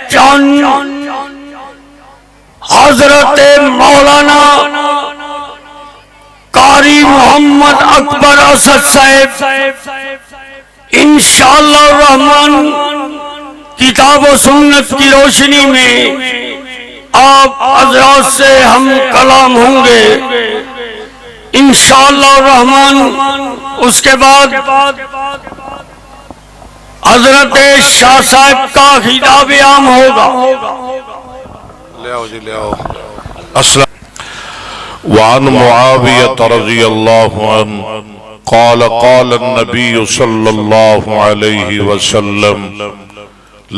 چند حضرت مولانا قاری محمد اکبر اسد صاحب انشاءاللہ الرحمن کتاب و سنت کی روشنی میں آپ حضرات سے ہم کلام ہوں گے انشاءاللہ الرحمن۔ اس کے بعد حضرت شاہ صاحب کا خطاب عام ہوگا۔ وعن معاویہ رضی اللہ عنہ قال قال النبی صلی اللہ علیہ وسلم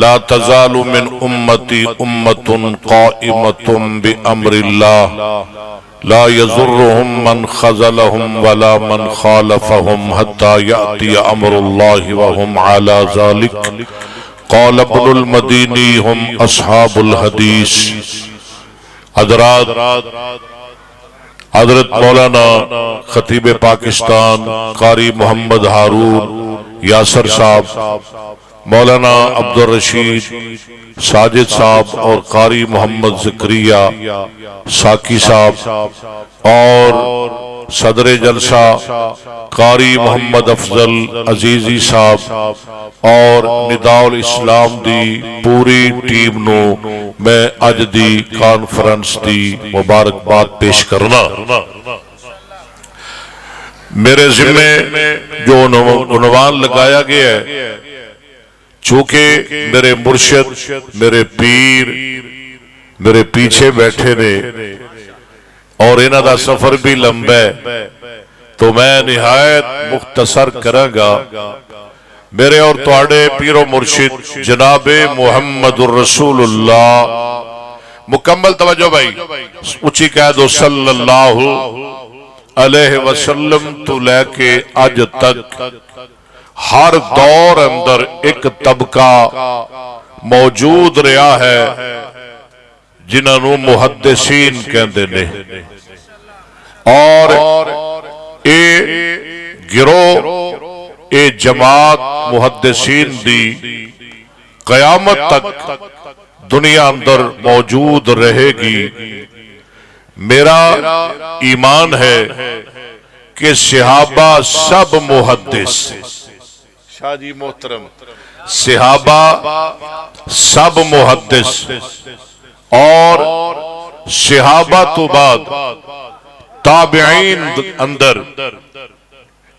لا تزال من امتی امت قائمت بامر اللہ لا يضرهم من خذلهم ولا من خالفهم حتى يأتي امر الله وهم على ذلك قال ابن المديني هم اصحاب الحدیث۔ حضرت مولانا خطیب پاکستان قاری محمد ہارون یاسر صاحب، مولانا عبدالرشید ساجد صاحب اور قاری محمد زکریہ ساکی صاحب اور صدر جلسہ قاری محمد افضل عزیزی صاحب اور نداء الاسلام دی پوری ٹیم نو میں اج دی کانفرنس دی مبارکباد پیش کرنا۔ میرے ذمے جو عنوان لگایا گیا ہے، چونکہ میرے مرشد میرے پیر میرے پیچھے بیٹھے نے اور انہاں دا سفر بھی لمبا ہے تو میں نہایت مختصر کراں گا۔ میرے اور تواڈے پیر و مرشد جناب محمد الرسول اللہ، مکمل توجہ بھائی، اونچی کہہ دو صلی اللہ علیہ وسلم تو لے کے اج تک ہر دور اندر ایک طبقہ موجود رہا ہے جنہوں محدثین کہندے نے، اور اے گروہ اے جماعت محدثین دی قیامت تک دنیا اندر موجود رہے گی۔ میرا ایمان ہے کہ صحابہ سب محدث، شاہ جی محترم، صحابہ سب محدث، اور صحابہ تو بعد تابعین اندر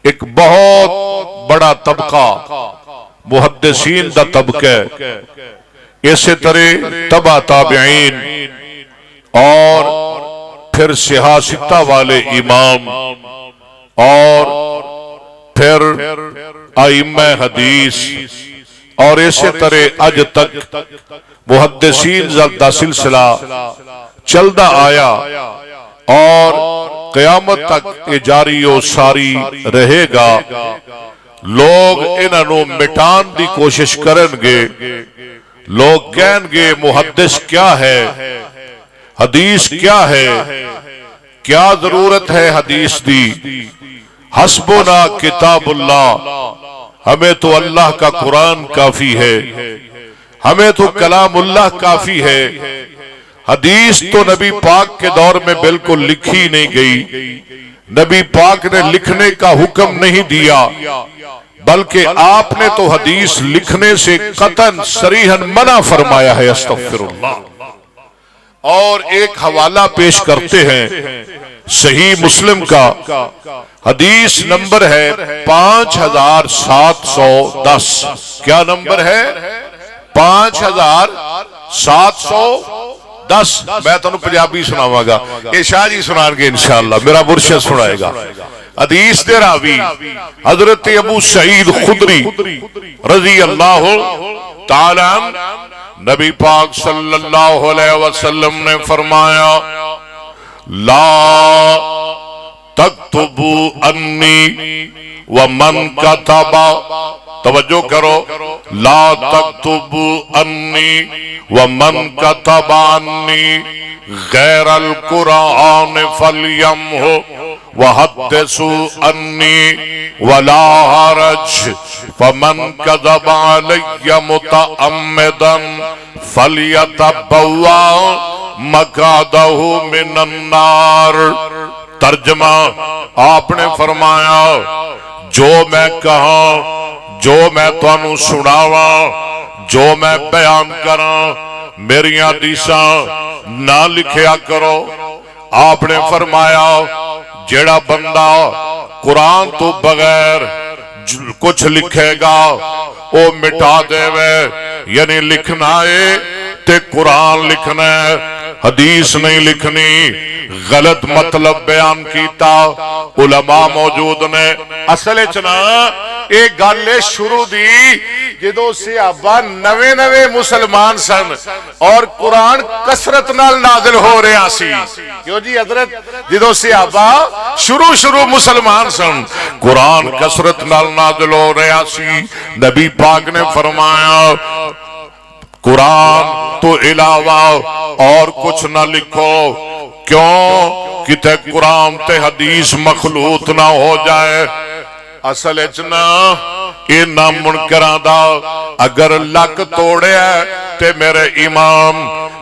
ایک بہت بڑا طبقہ محدثین دا طبقہ ہے، اسی طرح تبع تابعین اور پھر سیاستہ والے امام اور پھر ائمہ حدیث، اور اسی طرح اج تک محدثین دا سلسلہ چلدا آیا اور قیامت تک یہ جاری و ساری رہے گا۔ لوگ انہوں مٹان دی کوشش کرن گے، لوگ کہیں گے محدث کیا ہے، حدیث کیا ہے، کیا ضرورت ہے حدیث دی، حسبنا کتاب اللہ، ہمیں تو اللہ کا قرآن کافی ہے، ہمیں تو کلام اللہ کافی ہے۔ حدیث تو نبی پاک کے دور میں بالکل لکھی نہیں گئی، نبی پاک نے لکھنے کا حکم نہیں دیا، بلکہ آپ نے تو حدیث لکھنے سے قطعاً صریحاً منع فرمایا ہے، استغفر اللہ۔ اور ایک حوالہ پیش کرتے ہیں صحیح مسلم کا، حدیث نمبر ہے 5710۔ کیا نمبر ہے؟ 5710۔ میں تنہوں پنجابی سناواں گا، یہ شاہ جی سنان گے انشاءاللہ، میرا مرشد سنائے گا۔ حدیث دے راوی حضرت ابو سعید خدری رضی اللہ تعالی عنہ، نبی پاک صلی اللہ علیہ وسلم نے فرمایا لا تکتبوا انی ومن کتب، توجہ کرو، لا تکتبوا انی ومن کتب انی غیر القرآن فلیمہ وحدثوا انی ولا حرج فمن کذب علی متعمدا فلیتبوا مقعدہ من النار۔ ترجمہ آپ نے فرمایا جو میں کہاں، جو میں تانوں سناواں، جو میں بیان کراں، میری حدیثاں نہ لکھیا کرو۔ آپ نے فرمایا جیڑا بندہ قرآن تو بغیر کچھ لکھے گا وہ مٹا دے وے، یعنی لکھنا ہے تے قرآن لکھنا ہے، حدیث نہیں لکھنی، غلط مطلب بیان کیتا۔ علماء موجود نے اصل چنا ایک گالے شروع دی جدو صحابہ نوے نوے مسلمان سن اور قرآن کثرت نال نازل ہو رہا سی۔ کیوں جی حضرت جدو صحابہ شروع مسلمان سن قرآن کثرت نال نازل ہو رہا سی، نبی پاک نے فرمایا قرآن تو علاوہ اور کچھ نہ لکھو، کیوں کتے قرآن تے حدیث مخلوط نہ ہو جائے۔ اصل اچنا اینا منکران دا اگر لک توڑے ہے تے میرے امام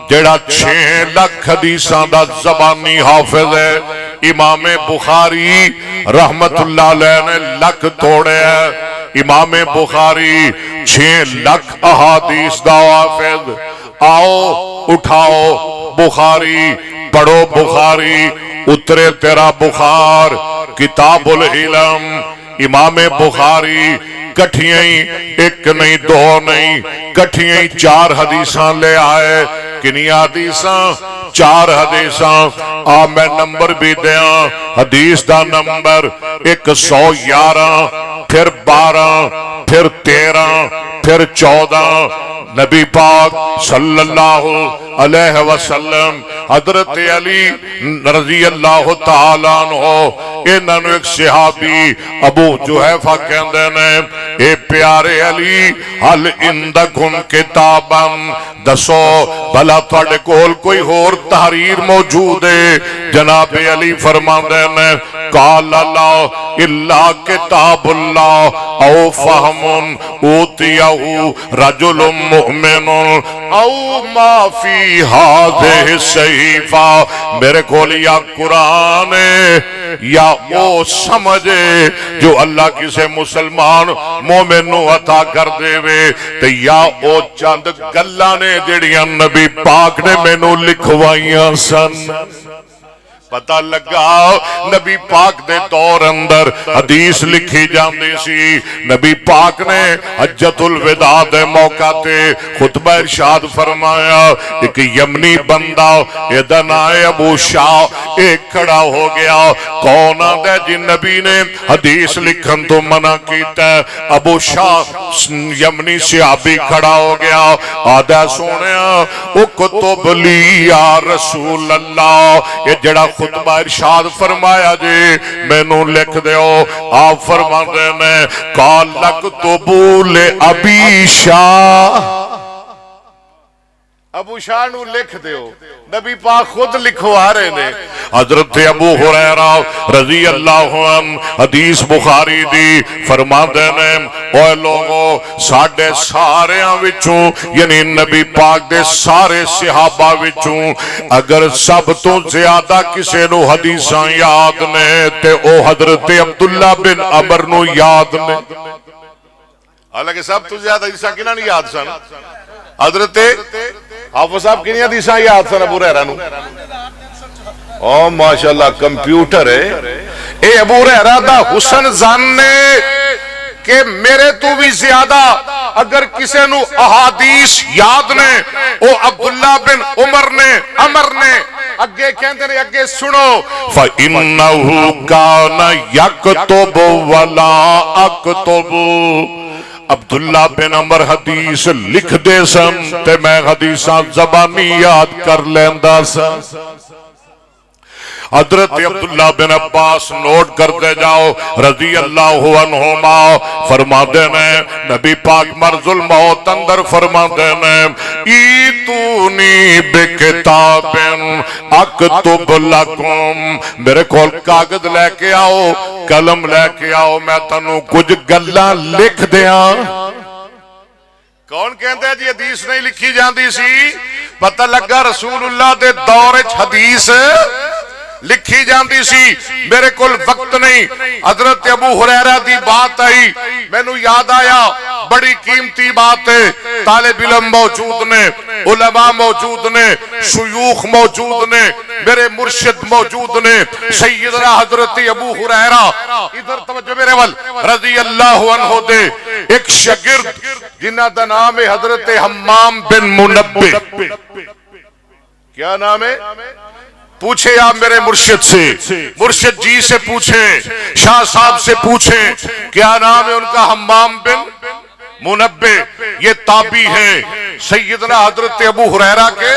جیڑا 6 لکھ حدیثاں دا زبانی حافظ ہے امام بخاری رحمت اللہ علیہ نے لک توڑے ہے۔ امام بخاری 6 لکھ احادیث دا حافظ۔ آؤ اٹھاؤ بخاری پڑھو، بخاری اترے تیرا بخار، کتاب العلم امام بخاری کٹھیاں ایک نہیں دو نہیں کٹھیاں 4 حدیثاں لے آئے۔ کنی حدیثاں؟ 4 حدیثاں۔ میں نمبر بھی دیاں، حدیث دا نمبر 111، پھر 12، پھر 13، پھر 14۔ نبی پاک صلی اللہ علیہ وسلم حضرت علی رضی اللہ تعالیٰ عنہ انہوں نے ایک صحابی ابو جحیفہ کہندے نے اے پیارے علی حل اندکم کتاباً دسو بھلا تھوڑے کول کوئی اور تحریر موجود ہے؟ جناب علی فرماندے نے قال اللہ الا کتاب اللہ او فہم اوتیہو رجل مؤمن او ما فی ہذہ صحیفہ، میرے کول یا قرآن ہے یا او سمجھے جو اللہ کسے مسلمان مومن نو عطا کر دے وے، تے یا او چند گلاں نے جڑیاں نبی پاک نے مینوں لکھوائیاں سن۔ پتہ لگا نبی پاک دے دور اندر حدیث لکھی جاندی سی۔ نبی پاک نے حجت الوداع دے موقع تے خطبہ ارشاد فرمایا، ایک یمنی بندہ یہ نائے ابو شاہ ایک کھڑا ہو گیا۔ کون آدھے جی نبی نے حدیث لکھن تو منع کیتا ہے؟ ابو شاہ یمنی صحابی کھڑا ہو گیا، آدھے سونیا اکتب لی یا رسول اللہ، یہ جڑا خطبہ ارشاد فرمایا جی میں نو لکھ دیو۔ آپ فرماندے نے قال لکتبو لأبی شاہ، ابو شاہ نو لکھ دیو۔ نبی پاک خود لکھوا رہے نے۔ حضرت ابو ہریرہ رضی اللہ عنہ حدیث بخاری دی فرماندے نے اوہ لوگوں ساڑھے ساریاں وچوں یعنی نبی پاک دے سارے صحابہ وچوں اگر سب تو زیادہ کسے نو حدیثاں یاد نے تے او حضرت عبداللہ بن عمر نو یاد نے۔ حالانکہ سب تو زیادہ حدیثاں کنہاں نہیں یاد سن؟ حضرت حافظ صاحب کنی حدیثاں یاد سن ابو ہریرہ نو؟ او ماشاءاللہ کمپیوٹر ہے۔ اے ابو ہریرہ دا حسن زاننے کہ میرے تو بھی زیادہ اگر کسے نو احادیث یاد نے او عبداللہ بن عمر نے عمر نے اگے کہندے نے اگے سنو فَإِنَّهُ كَانَ يَكْتُبُ وَلَا أَكْتُبُ، عبداللہ بن عمر حدیث لکھ دے سن تے میں حدیثاں زبانی یاد کر لیندہ سن۔ حضرت عبداللہ بن عباس نوٹ کرتے جاؤ رضی اللہ عنہما فرما دینے نبی پاک مرض الموت اندر فرما دینے ایتونی بکتاب اکتب لکم، میرے کول کاغذ لے کے آؤ، قلم لے کے آؤ، میں تنوں کچھ گلاں لکھ دیاں۔ کون کہندے ہے جی حدیث نہیں لکھی جاندی سی؟ پتہ لگا رسول اللہ دے دور وچ حدیث لکھی جاندی سی۔ میرے کول وقت نہیں، حضرت ابو ہریرہ دی بات آئی، میں نو یاد آیا، بڑی قیمتی بات ہے، طالب علم موجود نے، علماء موجود نے، شیوخ موجود نے، میرے مرشد موجود نے، سیدنا حضرت ابو ہریرہ، ادھر توجہ میرے وال رضی اللہ عنہ دے ایک شاگرد جنہ دا نام ہے حضرت حمام بن منبہ۔ کیا نام ہے؟ پوچھے آپ میرے مرشد سے، مرشد جی سے پوچھیں، شاہ صاحب سے پوچھیں، کیا نام ہے ان کا؟ حمام بن منبہ۔ یہ تابعی ہیں، سیدنا حضرت ابو ہریرہ کے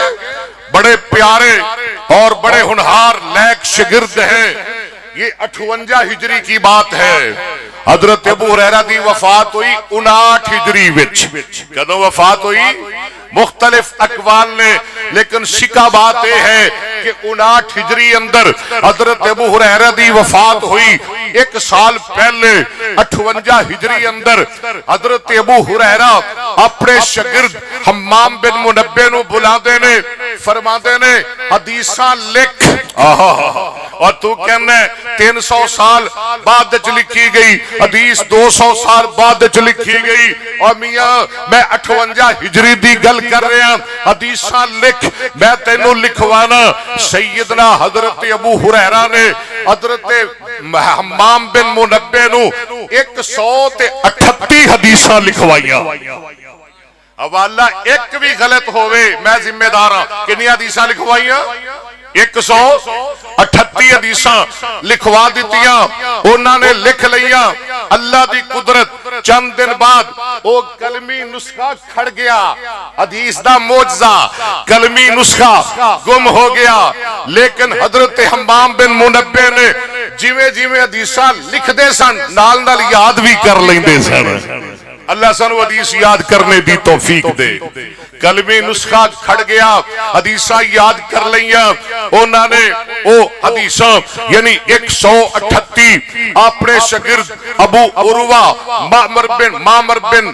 بڑے پیارے اور بڑے ہونہار نیک شاگرد ہیں۔ یہ 58 ہجری کی بات ہے، حضرت ابو ہریرہ دی وفات ہوئی 59 ہجری وچ۔ کدوں وفات ہوئی؟ مختلف اقوال نے، لیکن شکا بات یہ ہے کہ 59 ہجری اندر حضرت ابو ہریرہ دی وفات ہوئی۔ ایک سال پہلے 58 ہجری اندر حضرت ابو ہریرہ اپنے شاگرد حمام بن منبہ نو بلاندے نے، فرماندے نے حدیثاں لکھ، اور تو کہنا ہے 300 سال بعد لکھی گئی حدیث، 200 سال بعد لکھی گئی، اور میاں میں 58 ہجری دی گل کر رہے ہیں، حدیثاں لکھ، میں تینوں لکھوانا۔ سیدنا حضرت ابو ہریرہ نے حضرت حمام بن منبہ نو 138 حدیثاں لکھوائیاں۔ حوالہ ایک بھی غلط ہوئے میں ذمہ دار ہاں۔ کنی حدیثاں لکھوائیاں؟ 138 حدیثاں لکھوا دیتیاں، انہوں نے لکھ لیاں۔ اللہ دی قدرت، چند دن بعد وہ کلمی نسخہ کھڑ گیا، حدیث دا معجزہ، کلمی نسخہ گم ہو گیا، لیکن حضرت حمام بن منبہ نے جیویں جیویں حدیثاں لکھ دے سن نال نال یاد بھی کر لیندے سن۔ اللہ سانو حدیث یاد کرنے دی توفیق دے۔ کلمی نسخہ کھڑ گیا، حدیثاں یاد کر لئیاں انہوں نے۔ او حدیثاں یعنی 138 اپنے شاگرد ابو عروہ معمر بن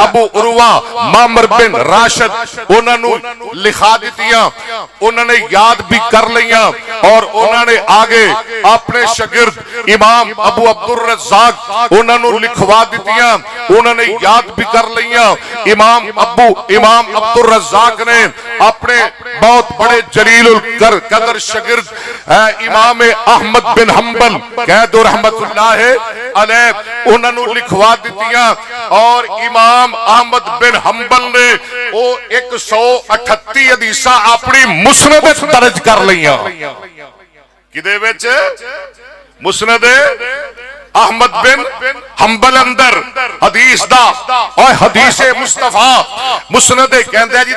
ابو عروہ معمر بن راشد انہوں نے لکھا دیتیاں، انہوں نے یاد بھی کر لئیاں، اور انہوں نے آگے اپنے شاگرد امام ابو عبدالرزاق انہوں نے لکھوا دیتیاں، انہوں نے یاد بھی کر لئیاں۔ امام عبدالرزاق نے اپنے بہت بڑے جلیل القدر شاگرد امام احمد بن حنبل قید رحمت اللہ علیہ انہوں نے لکھوا دیتیاں، اور امام احمد بن حنبل نے وہ 138 حدیثاں اپنی مسند درج کر لیاں۔ کدے وچ؟ مسند احمد بن حنبل اندر حدیث دا، اور حدیث مصطفیٰ مسند کہندے جی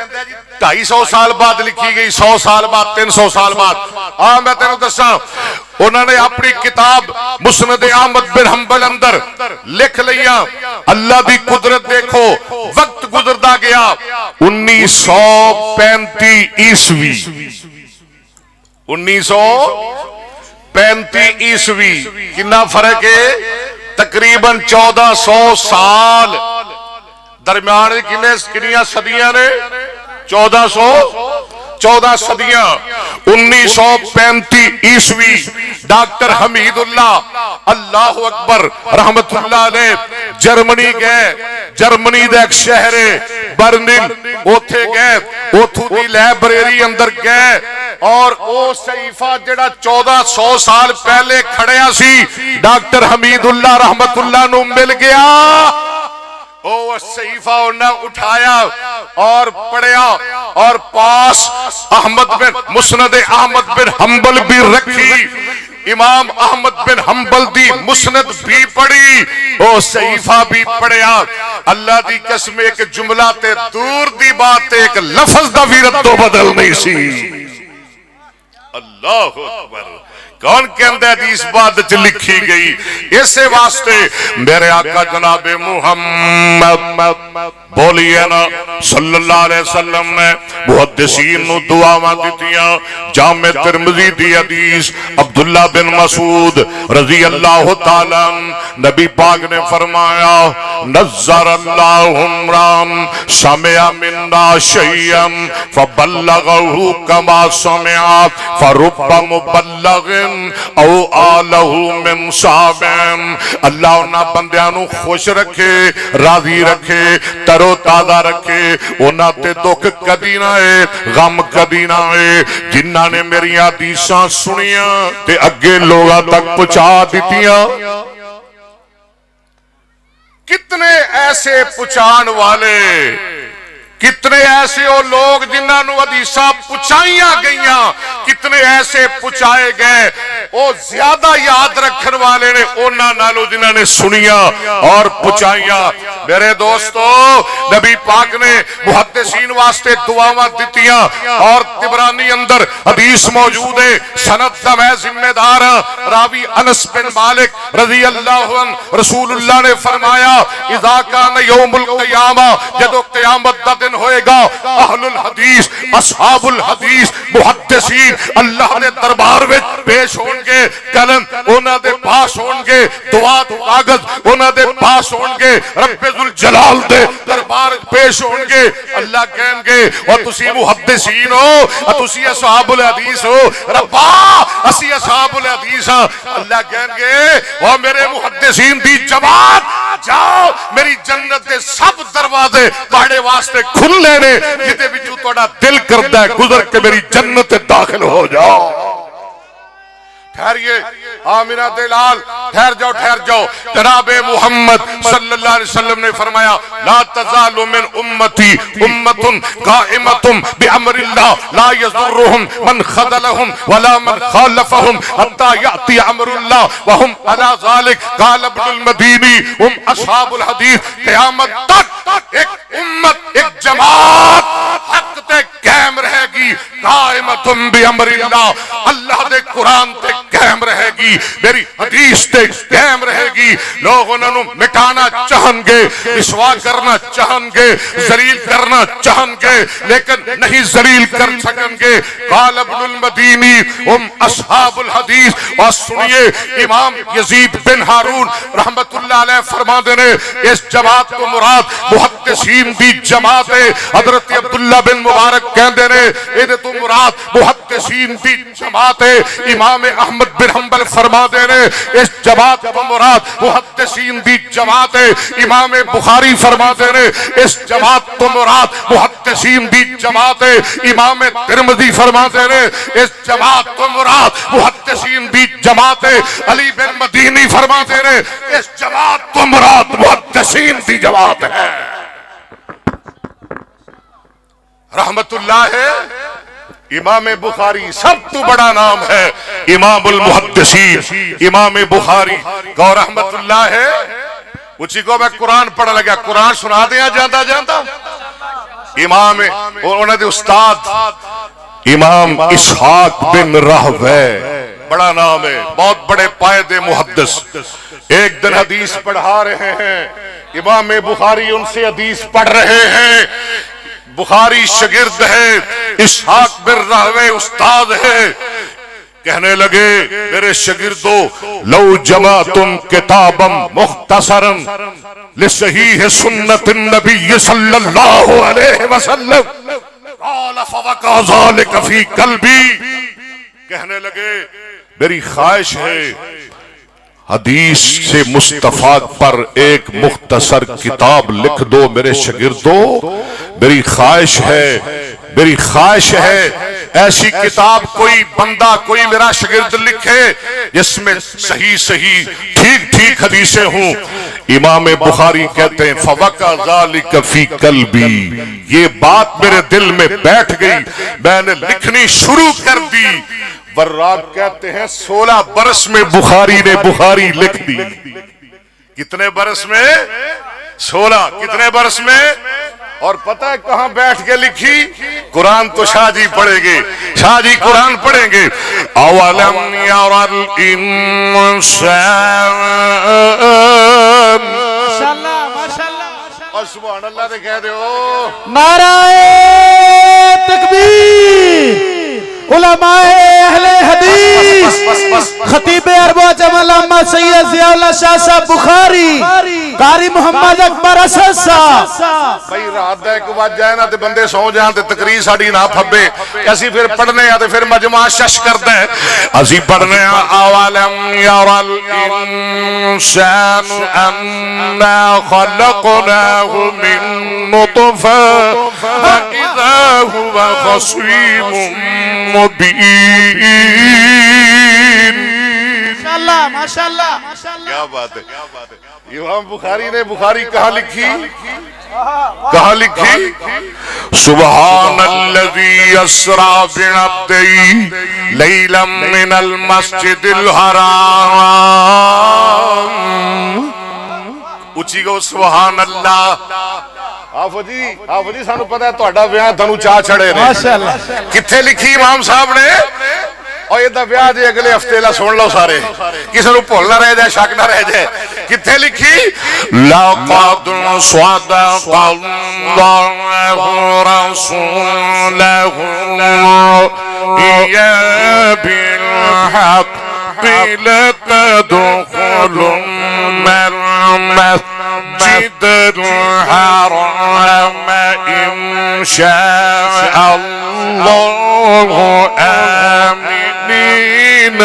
250 سال بعد لکھی گئی، 100 سال بعد، 300 سال بعد۔ میں تینوں دساں انہوں نے اپنی کتاب مسند احمد بن حنبل اندر لکھ لیا۔ اللہ دی قدرت دیکھو، وقت گزردا گیا 1935 عیسوی، 1935 عیسوی، کنا فرق ہے؟ تقریباً 1400 سال درمیان کنیاں صدیاں نے؟ 14 صدیاں۔ 1935 عیسوی ڈاکٹر حمید اللہ اللہ اکبر رحمت اللہ علیہ جرمنی گئے، جرمنی دے ایک شہر برلن، اوتھے گئے، اوتھوں دی لائبریری اندر گئے، اور او صحیفہ جڑا 1400 سال پہلے کھڑیا سی ڈاکٹر حمید اللہ رحمت اللہ نو مل گیا۔ او صحیفہ انہاں اٹھایا اور پڑھیا، اور پاس مسند احمد بن حنبل بھی رکھی، امام احمد بن حنبل دی مسند بھی پڑھی، او صحیفہ بھی پڑھیا۔ اللہ دی قسم ایک جملہ تے دور دی بات، ایک لفظ دا بھی رد و بدل نہیں سی۔ اللہ اکبر، کون کہندے حدیث بعد چ لکھی گئی؟ اسے واسطے میرے آقا جناب محمد بولیے نا صلی اللہ علیہ وسلم نے محدثین نو دعاواں دتیاں۔ جامع ترمذی دی حدیث عبداللہ بن مسعود رضی اللہ تعالی عنہ نبی پاک نے فرمایا نظر اللہ عمران سمع منا شیئا فبلغه کما سمع فرب مبلغ او آلہ من صابن۔ اللہ انہاں بندیاں نو خوش رکھے، راضی رکھے، ترو تازہ رکھے، انہاں تے دکھ کدی نہ آئے، غم کدی نہ آئے، جنہاں نے میری حدیثاں سنیاں تے اگے لوگاں تک پہنچا دتیاں۔ کتنے ایسے پہنچان والے، کتنے ایسے وہ لوگ جنہاں نو حدیثاں پہنچائیاں گئیاں، کتنے ایسے پہنچائے گئے، وہ زیادہ یاد رکھن والے نے انہاں نالوں جنہاں نے سنیاں اور پہنچائیاں۔ میرے دوستو نبی پاک نے محدثین واسطے دعاواں دتیاں، اور طبرانی اندر حدیث موجود ہے، سند دا میں ذمہ دار ہاں، راوی انس بن مالک رضی اللہ عنہ رسول اللہ نے فرمایا اذا کان یوم القیامہ، جدو قیامت دا دن ہوئے گا، اہل الحدیث اصحاب الحدیث محدثین اللہ نے دربار میں پیش ہون گے، قلم انہاں دے پاس ہون گے، دعا کاغذ انہاں دے پاس ہون گے، رب ذوالجلال دے دربار پیش ہون گے۔ اللہ کہیں گے اور تسی محدثین ہو، تسی اصحاب الحدیث ہو، ربا اسی اصحاب الحدیث ہاں۔ اللہ کہیں گے اور میرے محدثین دی جماعت جاؤ، میری جنت دے سب دروازے تہاڈے واسطے کھلے نے، جتے وچوں تہاڈا دل کردا ہے گزر کے میری جنت داخل ہو جاؤ۔ ٹھہریے آمینہ دلال، ٹھہر جاؤ۔ جناب محمد صلی اللہ علیہ وسلم نے فرمایا لا تزال من امتی امت قائمت بامر اللہ لا یضرهم من خذلهم ولا من خالفهم حتى یأتی امر اللہ وهم على ذلك۔ قال ابن المدینی ہم اصحاب الحدیث، قیامت تک ایک امت، ایک جماعت حق تے قائم رہے گی، قائمت بامر اللہ، اللہ دے قرآن تے قائم رہے گی، میری حدیث تے قائم رہے گی۔ لوگ انہوں نے مٹانا چاہن گے، رسوا کرنا چاہن گے، ذلیل کرنا چاہن گے، لیکن نہیں ذلیل کر سکیں گے۔ قال ابن المدینی ہم اصحاب الحدیث۔ اور سنیے امام یزید بن ہارون رحمت اللہ علیہ فرما دینے اس جماعت کو مراد محدثین دی جماعت ہے۔ حضرت عبداللہ بن مبارک کہہ دینے یہ تو مراد محدثین دی جماعت ہے۔ امام احمد بن حنبل فرما دینے اس جماعت کو مراد محدثین دی جماعت ہے۔ امام بخاری فرما دینے اس جماعت کو مراد محدثین دی جماعت ہے۔ امام ترمذی فرما دینے اس جماعت کو مراد محدثین دی جماعت ہے۔ علی بن مدینی فرما دینے اس جماعت کو مراد محدثین دی جماعت ہے۔ رحمت اللہ ہے امام بخاری، سب تو بڑا نام ہے امام المحدثین امام بخاری کو رحمت اللہ ہے۔ اچھی کو میں قرآن پڑھا لگا، قرآن سنا دیا جانتا امام انہوں نے استاد امام اسحاق بن راہوے، بڑا نام ہے، بہت بڑے قائد محدث۔ ایک دن حدیث پڑھا رہے ہیں، امام بخاری ان سے حدیث پڑھ رہے ہیں، بخاری شگرد ہے، اسحاق بن راہوے استاد ہے۔ کہنے لگے میرے شگردو لو جمعتم کتابا مختصرا لصحیح سنت النبی صلی اللہ علیہ وسلم قال فوقع ذلك فی قلبی۔ کہنے لگے میری خواہش ہے حدیث سے مصطفیٰ پر ایک مختصر کتاب لکھ دو میرے شگردو، میری خواہش ہے ایسی کتاب کوئی بندہ کوئی میرا شگرد لکھے جس میں صحیح ٹھیک حدیثیں ہوں۔ امام بخاری کہتے ہیں فوقع ذالک فی قلبی، یہ بات میرے دل میں بیٹھ گئی، میں نے لکھنی شروع کر دی۔ وراق کہتے ہیں 16 برس میں بخاری نے بخاری لکھ دی۔ کتنے برس میں؟ 16۔ کتنے برس میں؟ اور پتہ ہے کہاں بیٹھ کے لکھی؟ قرآن تو شاہ جی پڑھیں گے، شاہ جی قرآن پڑھیں گے. اولم ير الانسان اور سبحان اللہ نے کہہ دے ہو نعرہ تکبیر. علماء اہل حدیث خطیب عرب و عجم علامہ سید ضیاء اللہ شاہ صاحب بخاری، قاری محمد اکبر اسد صاحب. بھئی رات دے ایک بات جائے نا تے بندے سو جان تے تقریر ساڑی نہ پھبے. اسی پھر پڑھنے آتے پھر مجمع شش کرتے ہیں. اسی پڑھنے اولم یر الانسان انا خلقناه من نطفہ فاذا هو خصیم مبین. ماشاءاللہ ماشاءاللہ. کیا بات ہے. امام بخاری نے بخاری کہاں لکھی؟ کہاں لکھی؟ سبحان الذی اسری بعبدہ لیلا من المسجد الحرام. اچھی گو سبحان اللہ. آفو جی سانو پتہ ہے توڑا بیان دنو چاہ چھڑے نے. ماشاءاللہ. کتھے لکھی امام صاحب نے؟ اور یہ دفعہ جی اگلے ہفتے لا سن لو سارے، کسی نو بھول نہ رہ جائے، شک نہ رہ جائے. کتھے لکھی؟ لَقَدْ صَدَقَ اللَّهُ رَسُولَهُ الرُّؤْيَا بِالْحَقِّ لَتَدْخُلُنَّ الْمَسْجِدَ الْحَرَامَ إِنْ شَاءَ اللَّهُ آمِنِينَ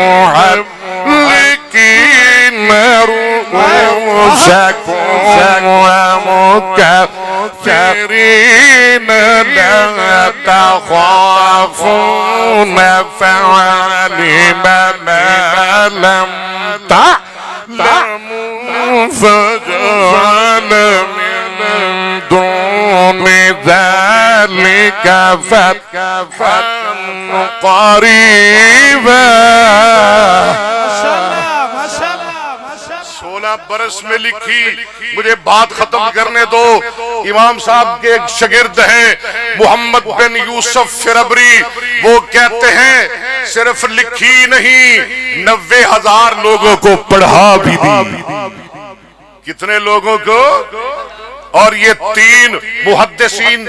مُحَلِّقِينَ رُءُوسَكُمْ وَمُقَصِّرِينَ لَا تَخَافُونَ فَعَلِمَ مَا لَمْ تَعْلَمُوا فَجَعَلَ مِن دُونِ ذَلِكَ فَتْحًا قَرِيبًا. 16 برس میں لکھی. مجھے بات ختم کرنے دو. امام صاحب کے ایک شاگرد ہیں محمد بن یوسف فربری، وہ کہتے ہیں صرف لکھی نہیں 90,000 لوگوں کو پڑھا بھی دی. کتنے لوگوں کو؟ اور یہ 3 محدثین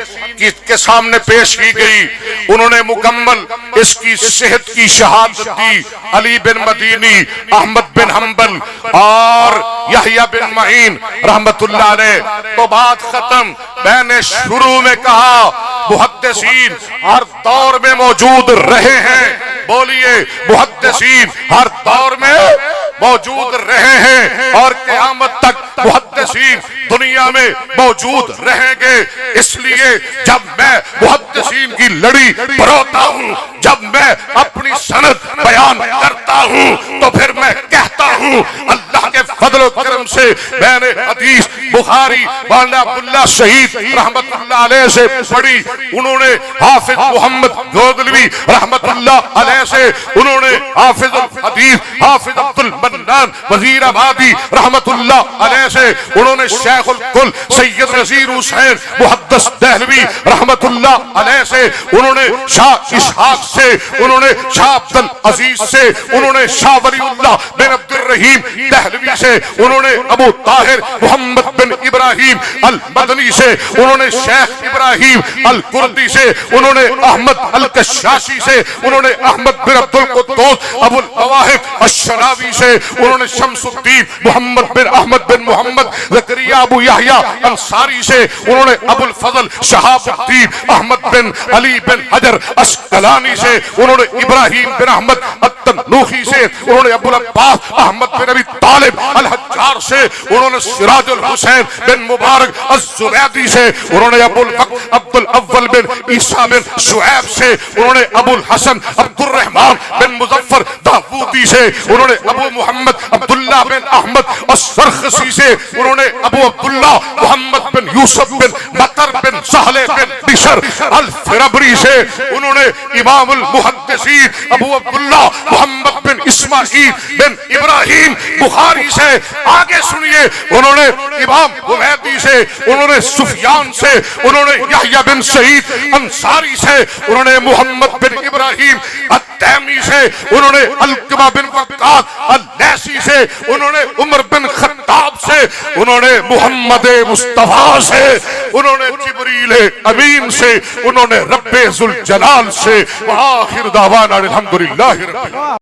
کے سامنے پیش کی گئی. انہوں نے مکمل اس کی صحت کی شہادت دی. علی بن مدینی، احمد بن حنبل اور یحییٰ بن معین رحمت اللہ علیہ. تو بات ختم. میں نے شروع میں کہا محدثین ہر دور میں موجود رہے ہیں. بولیے محدثین ہر دور میں موجود رہے ہیں اور قیامت تک محدثین دنیا میں موجود رہیں گے. اس لیے جب میں محدثین کی لڑی پروتا ہوں، جب میں اپنی سند بیان کرتا ہوں، تو پھر میں کہتا ہوں اللہ کے فضل و کرم سے میں نے حدیث بخاری مولانا عبداللہ شہید رحمت اللہ علیہ سے پڑھی. انہوں نے حافظ محمد گودلوی رحمت اللہ علیہ سے، انہوں نے حافظ الحدیث حافظ عبد المنان وزیر آبادی رحمت اللہ علیہ سے، انہوں نے شیخ الکل سید نذیر حسین محدث دہلوی رحمت اللہ علیہ سے، انہوں نے شاہ اسحاق سے، انہوں نے شاہ عبد العزیز سے، انہوں نے شاہ ولی اللہ بن عبد الرحیم دہلوی سے، انہوں نے ابو طاہر محمد بن ابراہیم المدنی سے، انہوں نے شیخ ابراہیم الکردی سے، انہوں نے احمد الکشاشی سے، انہوں نے احمد بن عبد القدوس ابو المواہب الشناوی سے، انہوں نے شمس الدین محمد بن احمد بن محمد زکریا ابو یحییٰ انصاری سے، انہوں نے ابو الفضل شہاب الدین احمد بن علی بن حجر اسقلانی سے، انہوں نے ابراہیم بن احمد التنوخی سے، انہوں نے ابو العباس احمد بن ابی طالب الحجار سے، انہوں نے سراج الحسین بن مبارک الزبیدی سے، انہوں نے ابو الفضل عبد عبد الاول بن عیسیٰ بن شعیب سے، انہوں نے ابو الحسن عبد الرحمن بن مظفر داودی سے، انہوں نے ابو محمد عبداللہ بن احمد السرخسی سے، انہوں نے ابو عبداللہ محمد بن یوسف بن مطر بن سہل بن بشر الفربری سے، انہوں نے امام المحدثین ابو عبداللہ محمد بن اسماعیل بن ابراہیم بخاری سے، آگے سنیے، انہوں نے امام حمیدی سے، انہوں نے سفیان سے، انہوں نے یحییٰ بن سعید انصاری سے، انہوں نے محمد بن ابراہیم التیمی سے، انہوں نے علقمہ بن وقاص اللیثی سے، انہوں نے عمر بن خطاب سے، انہوں نے محمد مصطفیٰ سے، انہوں نے جبریل امین سے، انہوں نے رب ذوالجلال سے، وآخر دعوانا الحمدللہ رب العالمین۔